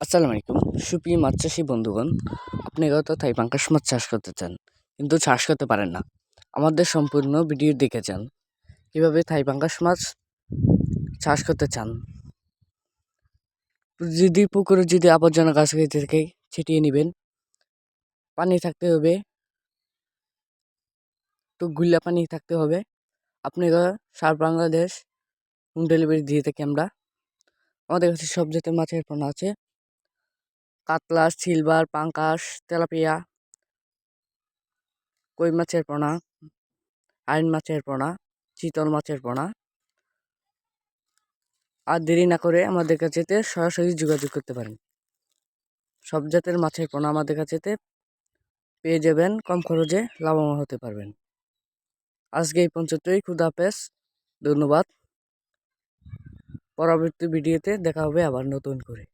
আসসালামু আলাইকুম সুপ্রিয় মাছ চাষী বন্ধুগণ। আপনি হয়তো থাই পাঙ্গাস মাছ চাষ করতে চান কিন্তু চাষ করতে পারেন না। আমাদের সম্পূর্ণ ভিডিও দেখে যান কীভাবে থাই পাঙ্গাস মাছ চাষ করতে চান। যদি পুকুরে আবর্জনা গাছ থেকে ছিটিয়ে নেবেন, পানি থাকতে হবে, তো গুলা পানি থাকতে হবে। আপনি সার বাংলাদেশ হোম ডেলিভারি দিয়ে থাকি আমরা। আমাদের কাছে সব জাতের মাছের পোনা আছে: কাতলা, সিলভার, পাঙ্গাস, তেলাপিয়া, কই মাছের পোনা, আইন মাছের পোনা, চিতল মাছের পোনা। আর দেরি না করে আমাদের কাছেতে সরাসরি যোগাযোগ করতে পারেন। সব জাতের মাছের পোনা আমাদের কাছেতে পেয়ে যাবেন, কম খরচে লাভবান হতে পারবেন। আজকে এই পর্যন্তই। খুদা হাফেজ, ধন্যবাদ। পরবর্তী ভিডিওতে দেখা হবে আবার নতুন করে।